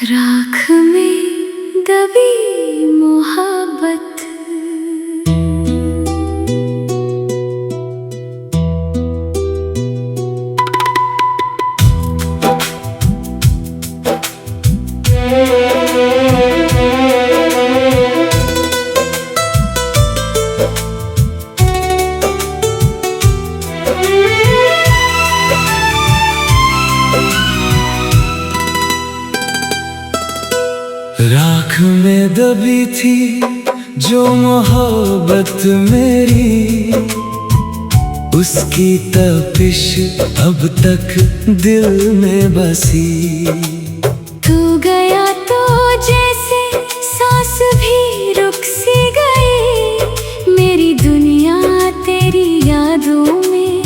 राख में दबी मोहब्बत, राख में दबी थी जो मोहब्बत मेरी, उसकी तपिश अब तक दिल में बसी। तू गया तो जैसे सांस भी रुक सी गई, मेरी दुनिया तेरी यादों में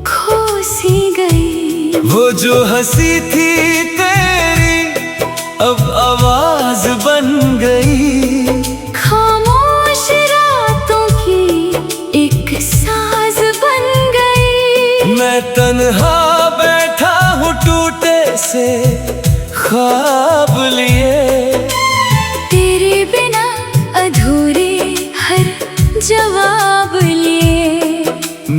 खो सी गई। वो जो हंसी थी तेरी अब आवाज बन गई, खामोश रातों की एक साज बन गई। मैं तन्हा बैठा हूँ टूटे से ख्वाब लिए, तेरे बिना अधूरे हर जवाब लिए।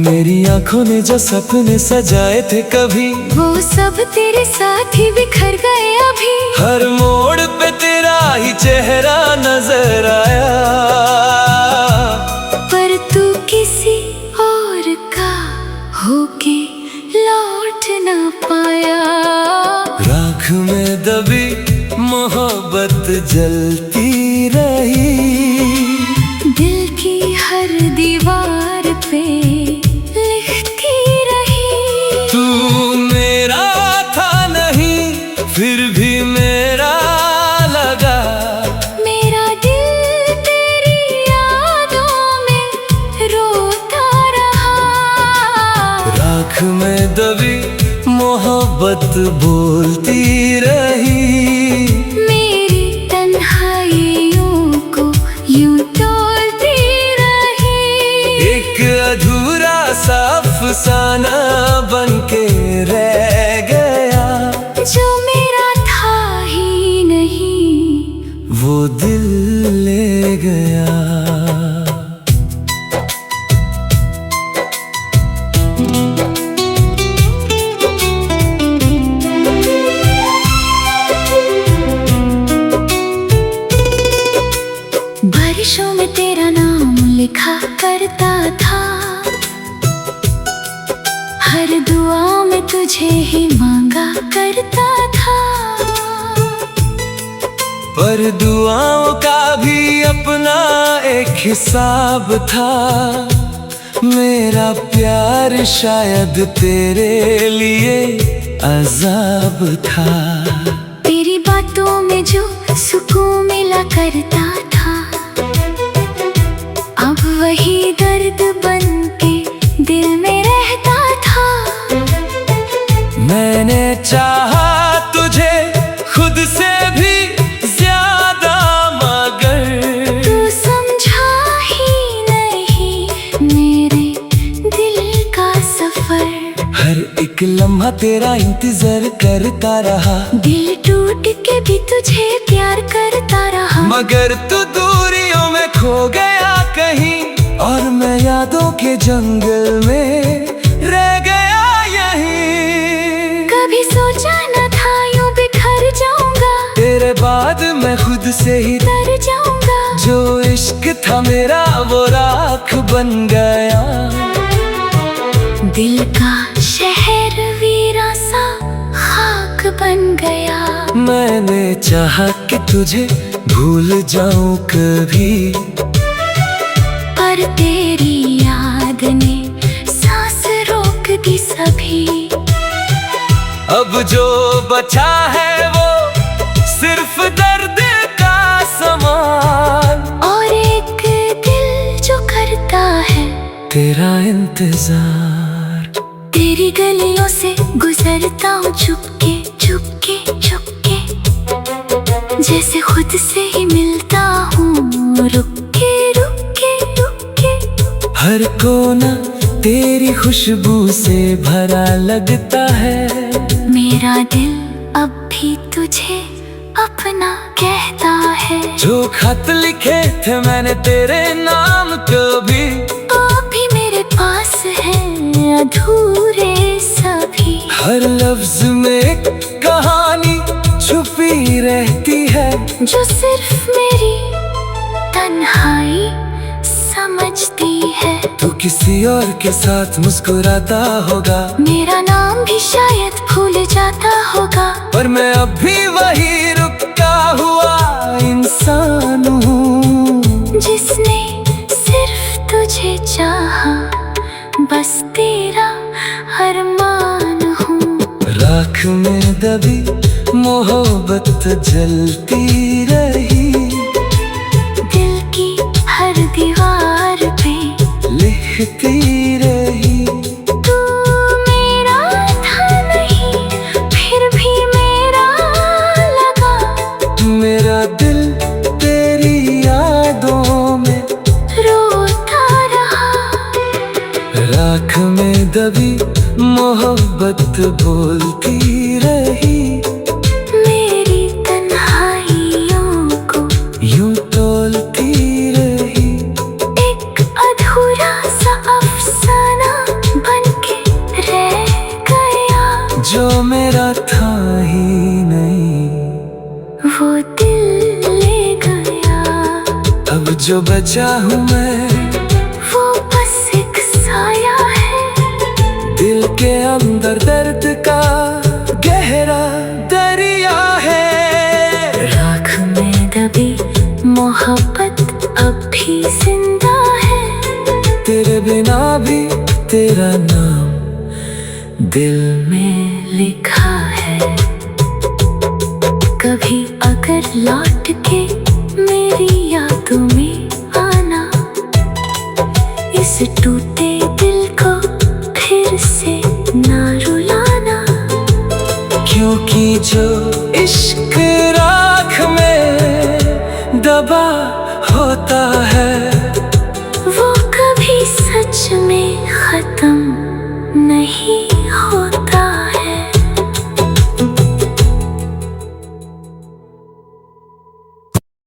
मेरी आंखों ने जो सपने सजाए थे कभी, वो सब तेरे साथ ही बिखर गए अभी। हर मोड़ पे तेरा ही चेहरा नजर आया, पर तू किसी और का होके लौट ना पाया। राख में दबी मोहब्बत जलती रही, दिल की हर दीवार पे लिखती रही। तू मेरा था नहीं फिर भी मेरा लगा, मेरा दिल तेरी यादों में रोता रहा। राख में दबी मोहब्बत बोलती रही, मेरी तन्हाइयों को यूं तोलती रही। एक अधूरा सा अफसाना बनके रह गया, जो मेरा था ही नहीं वो दिल ले गया। बारिशों में तेरा नाम लिखा करता था, हर दुआ में तुझे ही मांगा करता था। पर दुआओं का भी अपना एक हिसाब था, मेरा प्यार शायद तेरे लिए अजाब था। तेरी बातों में जो सुकून मिला करता था, अब वही दर्द बन के दिल में रहता था। मैंने चाहा तुझे खुद से भी ज्यादा, मगर तू समझा ही नहीं मेरे दिल का सफर। हर एक लम्हा तेरा इंतजार करता रहा, दिल टूट के भी तुझे प्यार करता रहा। मगर तू दूरियों में खो गया कहीं, और मैं यादों के जंगल में रह गया यहीं। कभी सोचा न था यूं बिखर जाऊंगा, तेरे बाद मैं खुद से ही तर जाऊंगा। जो इश्क था मेरा वो राख बन गया, दिल का शहर वीरा सा खाक बन गया। मैंने चाहा कि तुझे भूल जाऊं कभी, पर तेरी याद ने सांस रोक दी सभी। अब जो बचा है वो सिर्फ दर्द का सामान, और एक दिल जो करता है तेरा इंतजार। तेरी गलियों से गुजरता हूँ चुपके चुपके चुपके, जैसे खुद से ही मिलता हूँ रुक के रुक के रुक के। हर कोना तेरी खुशबू से भरा लगता है, मेरा दिल अब भी तुझे अपना कहता है। जो खत लिखे थे मैंने तेरे नाम कभी, वो भी मेरे पास है अधूरे सभी। हर लफ्ज में एक कहानी छुपी रहती है, जो सिर्फ मेरी तन्हाई समझती है। तू किसी और के साथ मुस्कुराता होगा, मेरा नाम भी शायद भूल जाता होगा, पर मैं अब भी वही रुका हुआ इंसान हूँ, जिसने सिर्फ तुझे चाहा, बस तेरा अरमान हूँ। राख में दबी मोहब्बत जलती रही, दिल की हर दीवार पे लिखती रही। तू मेरा था नहीं, फिर भी मेरा लगा। मेरा दिल तेरी यादों में रोता रहा। राख में दबी मोहब्बत बोलती रही, मेरी तन्हाइयों को यूं तोलती रही। एक अधूरा सा अफसाना बनके रह गया, जो मेरा था ही नहीं, वो दिल ले गया। अब जो बचा हूँ मैं, वो बस एक साया है, दिल के अंदर दर्द का गहरा दरिया है। राख में दबी मोहब्बत अब भी जिंदा है, तेरे बिना भी तेरा नाम दिल में लिखा है। कभी अगर लौट के मेरी यादों में आना, इस टूटे दिल को फिर से ना रुलाना। क्योंकि जो इश्क राख में